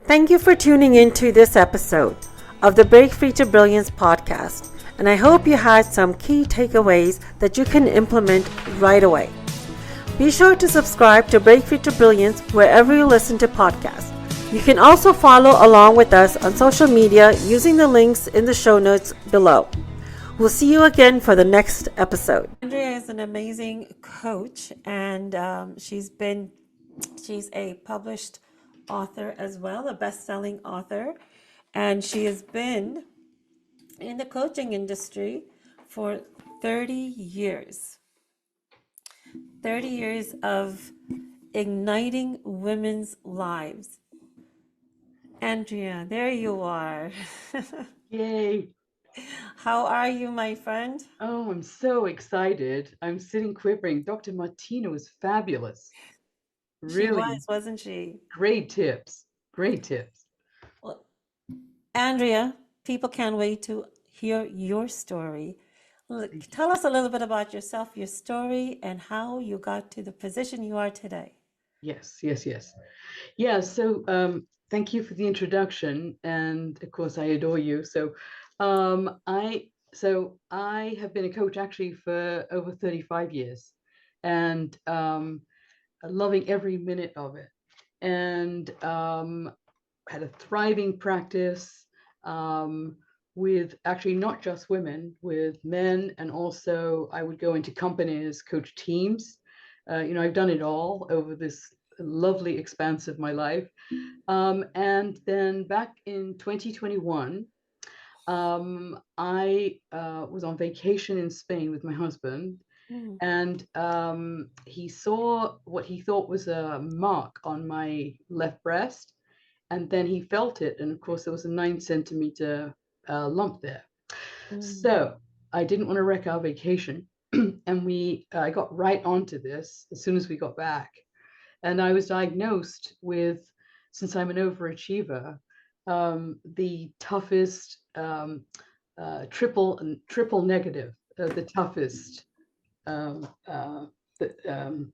Thank you for tuning in to this episode of the Break Free to Brilliance podcast, and I hope you had some key takeaways that you can implement right away. Be sure to subscribe to Break Free to Brilliance wherever you listen to podcasts. You can also follow along with us on social media using the links in the show notes below. We'll see you again for the next episode. Andrea is an amazing coach, and she's a published author as well, a best-selling author, and she has been in the coaching industry for 30 years. 30 years of igniting women's lives. Andrea, there you are. Yay. How are you, my friend? Oh, I'm so excited. I'm sitting quivering. Dr. Martina was fabulous. She Really was, wasn't she? great tips. Great tips. Well, Andrea, people can't wait to hear your story. Thank you. Tell us a little bit about yourself, your story, and how you got to the position you are today. Yes, yes, yes. Yeah, so thank you for the introduction. And of course, I adore you. So I have been a coach actually for over 35 years and loving every minute of it. And had a thriving practice um, with actually not just women, with men, and also I would go into companies, coach teams. I've done it all over this lovely expanse of my life. And then back in 2021, I was on vacation in Spain with my husband, Mm, and he saw what he thought was a mark on my left breast, and then he felt it, and of course there was a 9 centimeter lump there. mm, So I didn't want to wreck our vacation, and we I got right onto this as soon as we got back, and I was diagnosed with, since I'm an overachiever, the toughest triple negative, the toughest. Um, uh, the,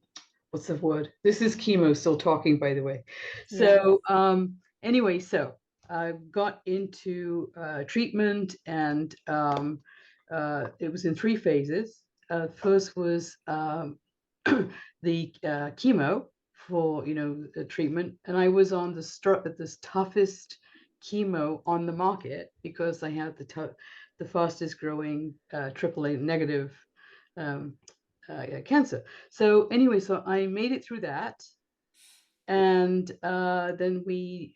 what's the word? This is chemo still talking, by the way. yeah. So anyway, so I got into treatment, and it was in 3 phases. First was the chemo for the treatment, and I was on this toughest chemo on the market because I had the fastest growing triple negative um, cancer. So anyway, so I made it through that, and then we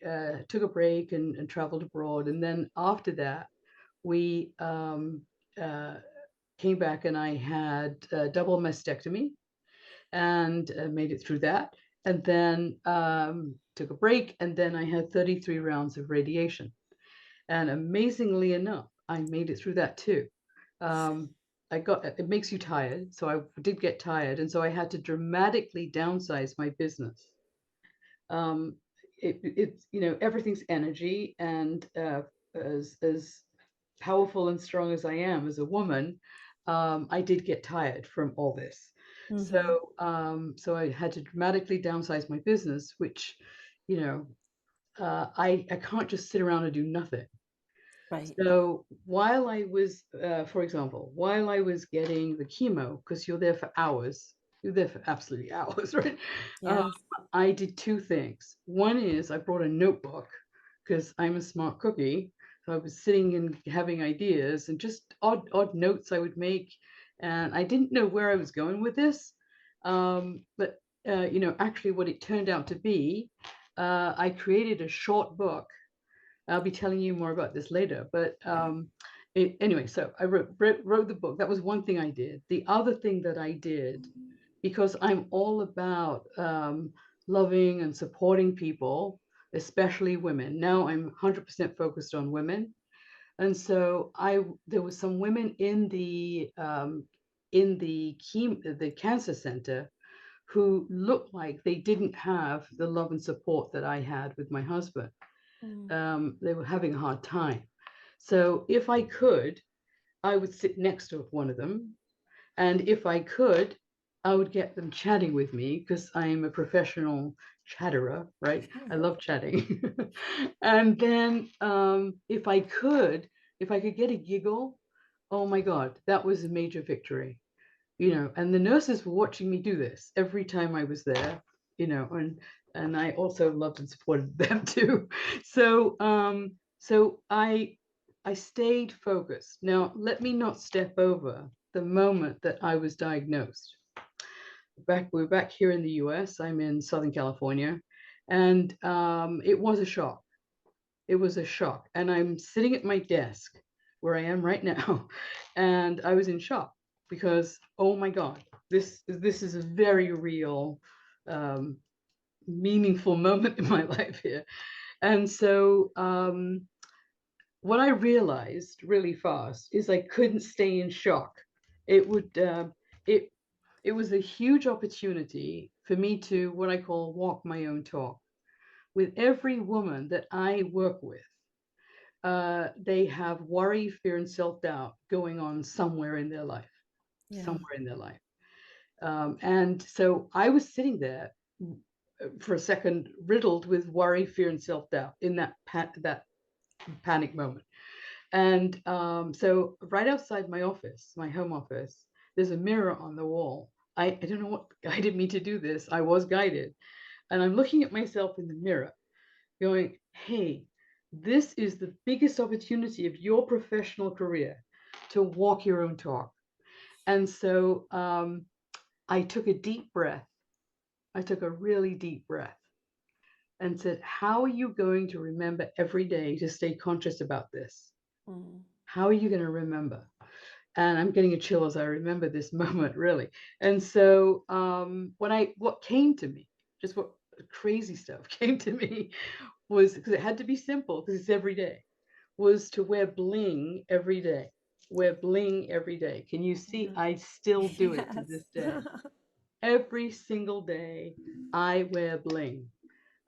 took a break and traveled abroad, and then after that we uh, came back, and I had a double mastectomy, and made it through that, and then took a break, and then I had 33 rounds of radiation, and amazingly enough, I made it through that too. Um, it makes you tired, so I did get tired, and so I had to dramatically downsize my business. Um, it's everything's energy, and as powerful and strong as I am as a woman, I did get tired from all this. So Mm-hmm. so I had to dramatically downsize my business, which you know I can't just sit around and do nothing. Right. So while I was, for example, while I was getting the chemo, because you're there for hours, you're there for absolutely hours, right? Um, Yes. I did two things. One is I brought a notebook because I'm a smart cookie. So I was sitting and having ideas and just odd notes I would make. And I didn't know where I was going with this. But actually what it turned out to be, I created a short book. I'll be telling you more about this later. But anyway, so I wrote the book. That was one thing I did. The other thing that I did, because I'm all about loving and supporting people, especially women. Now I'm 100% focused on women, and so there was some women in the cancer center who looked like they didn't have the love and support that I had with my husband. Mm, They were having a hard time. So if I could, I would sit next to one of them. And if I could, I would get them chatting with me because I'm a professional chatterer, right? I love chatting. And then if I could get a giggle, oh my God, that was a major victory, and the nurses were watching me do this every time I was there, and I also loved and supported them too. So I stayed focused. Now, let me not step over the moment that I was diagnosed. We're back here in the US. I'm in Southern California, and it was a shock. It was a shock. And I'm sitting at my desk where I am right now, and I was in shock because, oh my God, this is a very real, um, meaningful moment in my life here. And so what I realized really fast is I couldn't stay in shock. It would it it was a huge opportunity for me to what I call walk my own talk. With every woman that I work with, they have worry, fear, and self-doubt going on somewhere in their life, Yeah. somewhere in their life. And so I was sitting there for a second, riddled with worry, fear, and self-doubt in that panic moment. And so right outside my office, my home office, there's a mirror on the wall. I don't know what guided me to do this. I was guided. And I'm looking at myself in the mirror going, hey, this is the biggest opportunity of your professional career to walk your own talk. And so I took a deep breath. I took a really deep breath and said, how are you going to remember every day to stay conscious about this? Mm. How are you going to remember? And I'm getting a chill as I remember this moment, really. And so what came to me, just what crazy stuff came to me, was because it had to be simple because it's every day, was to wear bling every day. Wear bling every day. Can you see? Yeah. I still do it to Yes. this day. Every single day, I wear bling.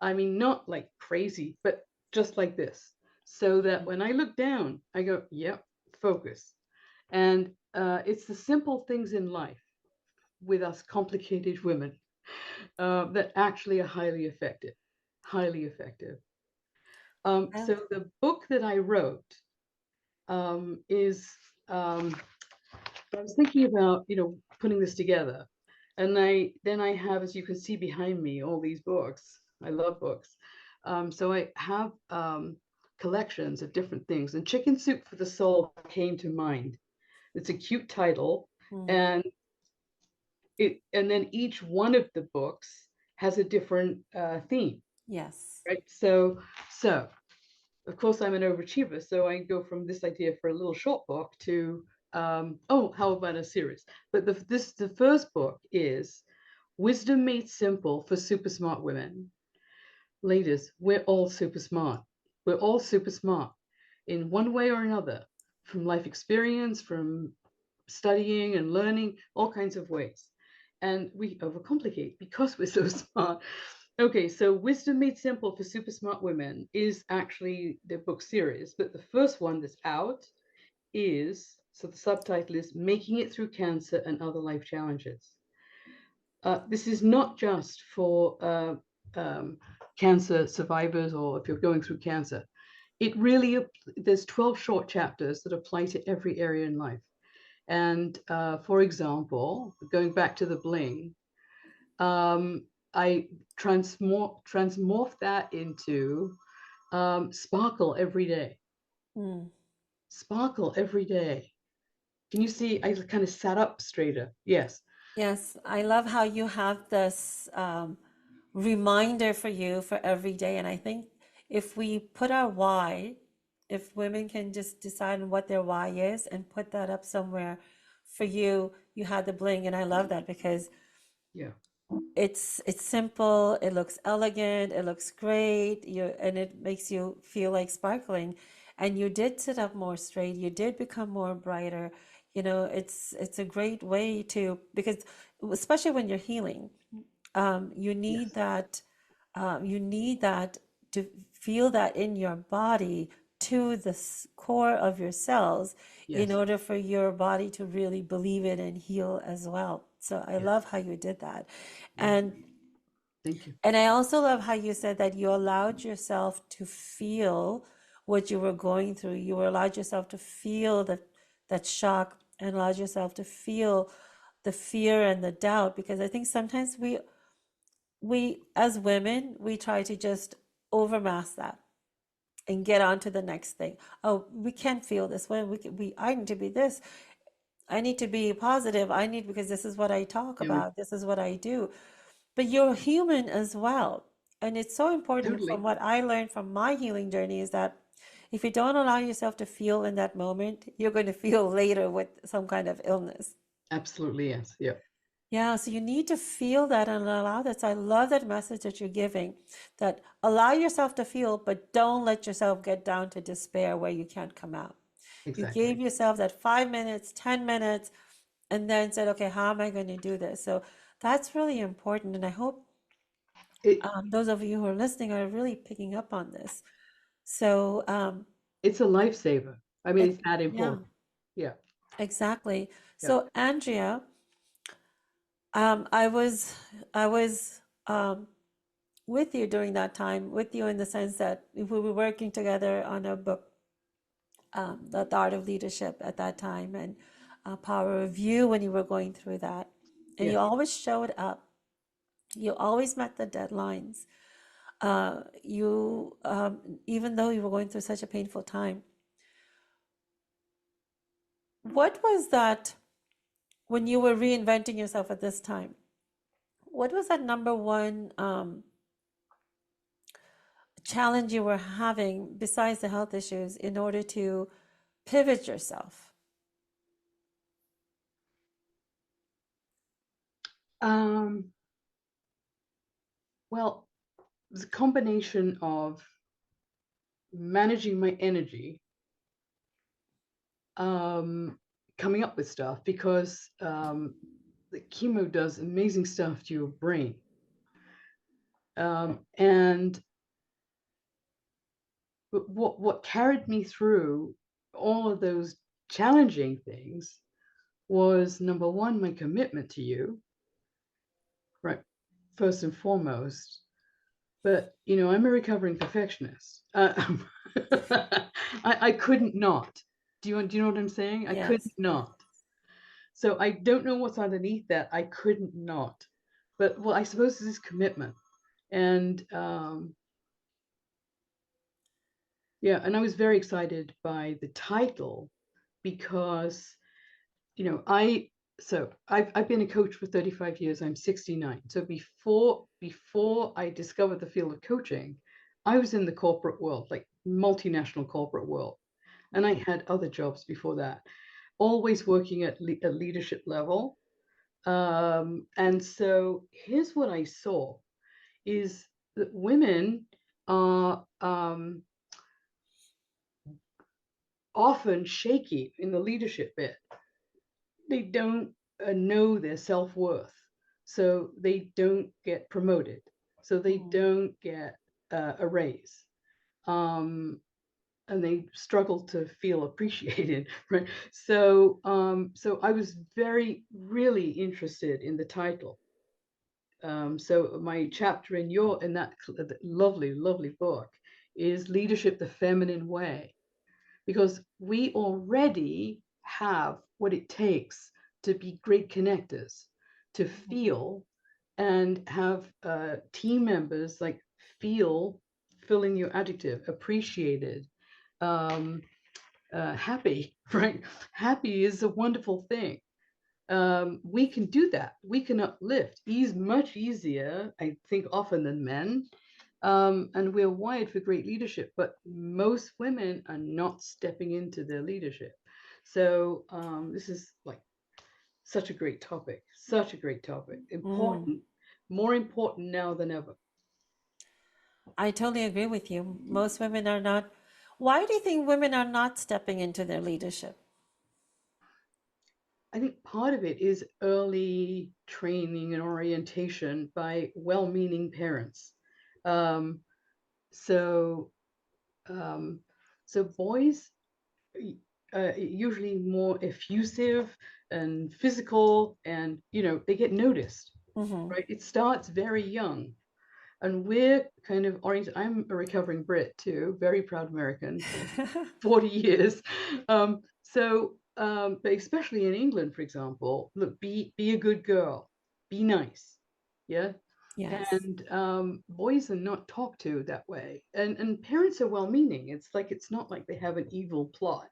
I mean, not like crazy, but just like this. So that when I look down, I go, yep, focus. And it's the simple things in life with us complicated women that actually are highly effective. Highly effective. I, So the book that I wrote is I was thinking about putting this together, and I have, as you can see behind me, all these books. I love books, so I have collections of different things. And Chicken Soup for the Soul came to mind. It's a cute title, mm, and and then each one of the books has a different theme, yes. right? So of course I'm an overachiever, so I go from this idea for a little short book to oh, how about a series? But the first book is Wisdom Made Simple for Super Smart Women. Ladies, we're all super smart. We're all super smart in one way or another, from life experience, from studying and learning, all kinds of ways. And we overcomplicate because we're so smart. Okay, so Wisdom Made Simple for Super Smart Women is actually the book series, but the first one that's out is, so the subtitle is Making It Through Cancer and Other Life Challenges. This is not just for cancer survivors or if you're going through cancer. It really, there's 12 short chapters that apply to every area in life. And for example, going back to the bling, I transmorph that into sparkle every day. Mm. Sparkle every day. Can you see? I kind of sat up straighter. Yes. Yes, I love how you have this reminder for you for every day. And I think if we put our why, if women can just decide on what their why is and put that up somewhere for you, you had the bling. And I love that because Yeah. it's simple, it looks elegant, it looks great, and it makes you feel like sparkling. And you did sit up more straight, you did become more brighter. It's a great way to, because especially when you're healing, you need Yes. that, to feel that in your body to the core of your cells in Yes. order for your body to really believe it and heal as well. So I Yes. love how you did that. Yeah. And Thank you. And I also love how you said that you allowed yourself to feel what you were going through. You were allowed yourself to feel that shock and allowed yourself to feel the fear and the doubt, because I think sometimes we as women we try to just overmask that and get on to the next thing. Oh, we can't feel this way. We I need to be this. I need to be positive. I need, because this is what I talk Yeah, about. This is what I do. But you're human as well. And it's so important, from totally. what I learned from my healing journey, is that if you don't allow yourself to feel in that moment, you're going to feel later with some kind of illness. Absolutely, yes. Yeah. Yeah, so you need to feel that and allow that. So I love that message that you're giving, that allow yourself to feel, but don't let yourself get down to despair where you can't come out. You gave Exactly. yourself that 5 minutes, 10 minutes, and then said, okay, how am I going to do this? So that's really important. And I hope It those of you who are listening are really picking up on this. So, it's a lifesaver. I mean, it's that yeah, important. Yeah. exactly. Yeah. So, Andrea, I was with you during that time, with you in the sense that we were working together on a book, The Art of Leadership at that time, and Power of You when you were going through that. And you Yes. always showed up. You always met the deadlines. You, even though you were going through such a painful time, what was that when you were reinventing yourself at this time? What was that number one challenge you were having besides the health issues in order to pivot yourself? Um, well, it's a combination of managing my energy, um, coming up with stuff because the chemo does amazing stuff to your brain. And what carried me through all of those challenging things was, number one, my commitment to you, right? First and foremost. But I'm a recovering perfectionist. I couldn't not. Do you know what I'm saying? I couldn't Yes. not. So I don't know what's underneath that. I couldn't not. But well, I suppose this is commitment. And yeah, and I was very excited by the title because I've been a coach for 35 years. I'm 69. So before I discovered the field of coaching, I was in the corporate world, like multinational corporate world. And I had other jobs before that, always working at leadership level. And so here's what I saw is that women are often shaky in the leadership bit. They don't know their self-worth, so they don't get promoted, so they Mhm. don't get a raise, um, and they struggle to feel appreciated. Right. So I was really interested in the title. So my chapter in that lovely book is Leadership the Feminine Way, because we already have what it takes to be great connectors, to Mhm. feel and have team members like feel, fill in your adjective, appreciated, um, happy, right? Happy is a wonderful thing. We can do that. We can uplift. Ease much easier, I think, often than men, and we're wired for great leadership, but most women are not stepping into their leadership. So this is like such a great topic, Mm. important, more important now than ever. I totally agree with you. Most women are not. Why do you think women are not stepping into their leadership? I think part of it is early training and orientation by well-meaning parents. Um, so um, so boys usually more effusive and physical, and they get noticed, Hmm. right? It starts very young. and we're kind of oriented. I'm a recovering Brit too, very proud American for 40 years. But especially in England, for example, look, be a good girl, be nice, yeah. Yes. And boys are not talked to that way, and parents are well-meaning. It's like it's not like they have an evil plot,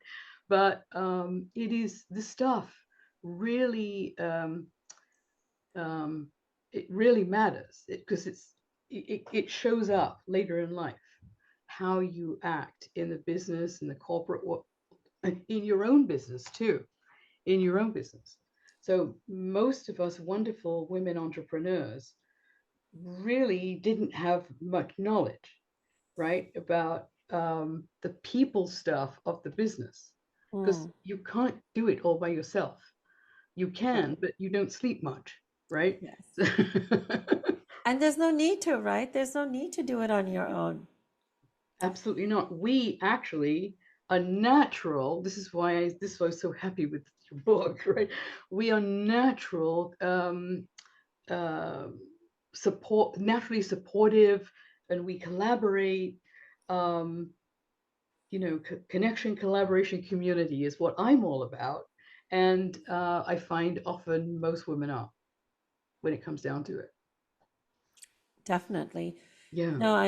but it is the stuff really um, it really matters because it shows up later in life how you act in the business and the corporate world, in your own business too, in your own business. So most of us wonderful women entrepreneurs really didn't have much knowledge, right, about the people stuff of the business, because Mm, you can't do it all by yourself. You can, right. but you don't sleep much, right? Yes. And there's no need to, right? There's no need to do it on your own. Absolutely not. We actually are natural. This is why I'm so happy with your book, right? We are natural, uh, naturally supportive, and we collaborate. Um, connection, collaboration, community is what I'm all about, and I find often most women are when it comes down to it. Definitely. Yeah. No, I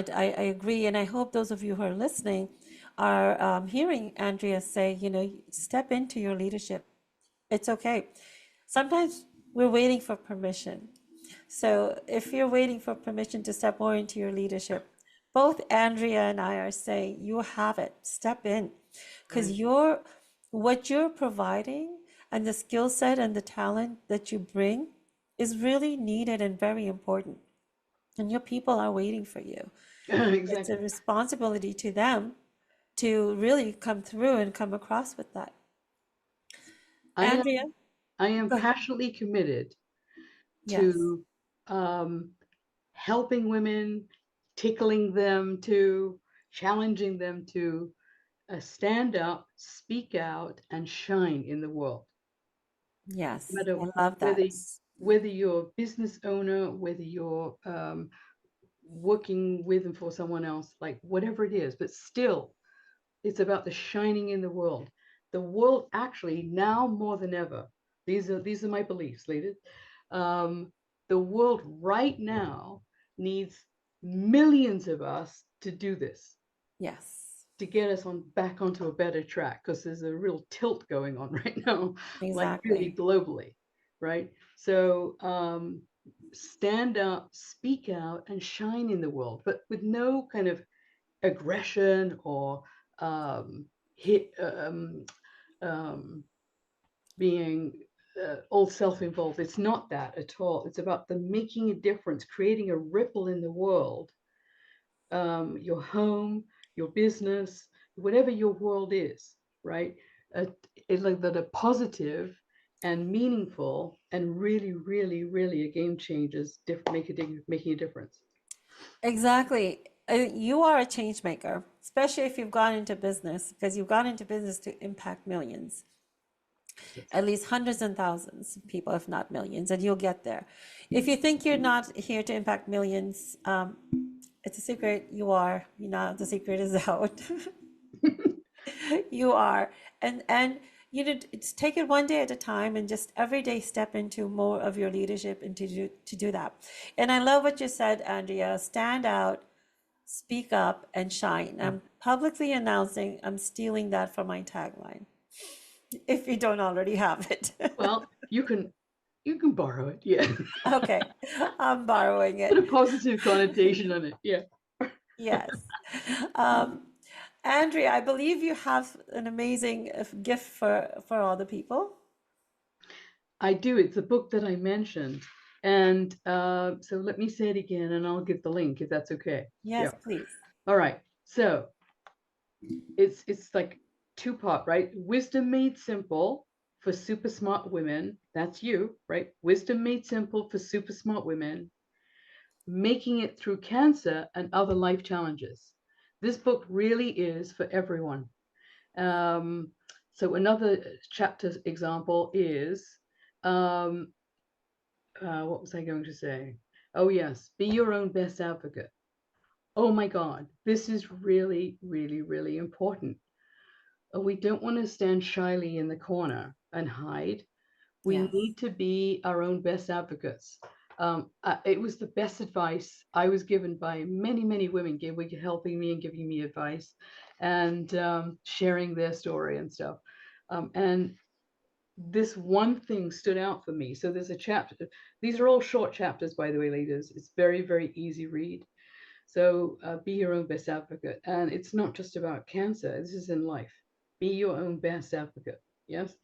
agree. And I hope those of you who are listening are hearing Andrea say, step into your leadership. It's okay. Sometimes we're waiting for permission. So if you're waiting for permission to step more into your leadership, both Andrea and I are saying you have it. Step in. Because Right. what you're providing and the skill set and the talent that you bring is really needed and very important. And your people are waiting for you. It's a Exactly. responsibility to them to really come through and come across with that. I Andrea, am I am go ahead. passionately committed Yes, to um, helping women, tickling them to, challenging them to stand up, speak out, and shine in the world. No yes, matter I love whether that. whether you're a business owner, whether you're working with and for someone else, like whatever it is, but still, it's about the shining in the world. The world actually now more than ever. These are my beliefs, ladies. Um, the world right now needs millions of us to do this, Yes, to get us on back onto a better track, because there's a real tilt going on right now, like really exactly. globally, right? So stand up, speak out, and shine in the world, but with no kind of aggression or um, hit, being all self-involved. It's not that at all. It's about the making a difference, creating a ripple in the world, your home, your business, whatever your world is, right? It's like that are positive and meaningful and really, really, really a game changers, making a difference. Exactly. You are a change maker, especially if you've gone into business, because you've gone into business to impact millions, Yes. at least hundreds and thousands of people, if not millions, and you'll get there. If you think you're not here to impact millions, it's a secret. You are. The secret is out. You are. And it's take it one day at a time and just every day step into more of your leadership and to do that. And I love what you said, Andrea. Stand out, speak up, and shine. I'm publicly announcing I'm stealing that for my tagline, if you don't already have it. Well, you can borrow it, yeah. Okay, I'm borrowing Put it. a positive connotation on it, yeah. Yes. Um, Andrea, I believe you have an amazing gift for all the people. I do. It's a book that I mentioned. And so let me say it again and I'll give the link if that's okay. Yeah. Yes, please. All right. So it's like two-part, right? Wisdom Made Simple for super smart women. That's you, right? Wisdom Made Simple for super smart women, making it through cancer and other life challenges. This book really is for everyone. Um, so another chapter example is what was I going to say? Oh, yes, be your own best advocate. oh my God, this is really, really, really important. We don't want to stand shyly in the corner and hide. We Yes. need to be our own best advocates. It was the best advice I was given by many, many women, helping me and giving me advice and sharing their story and stuff. And this one thing stood out for me. So there's a chapter. These are all short chapters, by the way, ladies. It's very, very easy read. So be your own best advocate. And it's not just about cancer. This is in life. Be your own best advocate. Yes.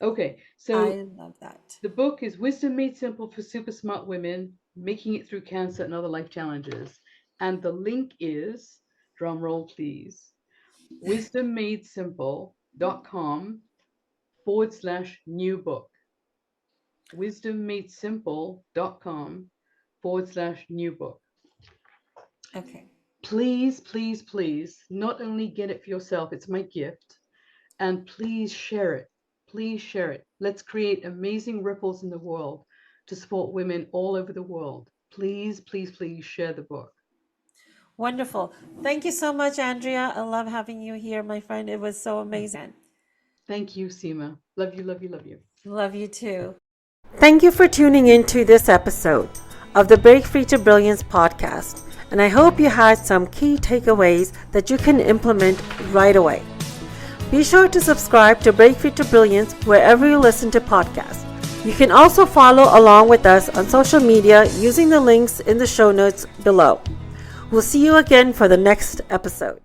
Okay. So I love that. the book is Wisdom Made Simple for Super Smart Women, Making It Through Cancer and Other Life Challenges. And the link is, drum roll please, wisdommadesimple.com/new book. Wisdommadesimple.com/new book. Okay. Please, please, please, not only get it for yourself, it's my gift, and please share it. Please share it. Let's create amazing ripples in the world to support women all over the world. Please, please, please share the book. Wonderful. Thank you so much, Andrea. I love having you here, my friend. It was so amazing. Thank you, Seema. Love you, love you, love you. Love you too. Thank you for tuning in to this episode of the Break Free to Brilliance podcast. And I hope you had some key takeaways that you can implement right away. Be sure to subscribe to Break Free to Brilliance wherever you listen to podcasts. You can also follow along with us on social media using the links in the show notes below. We'll see you again for the next episode.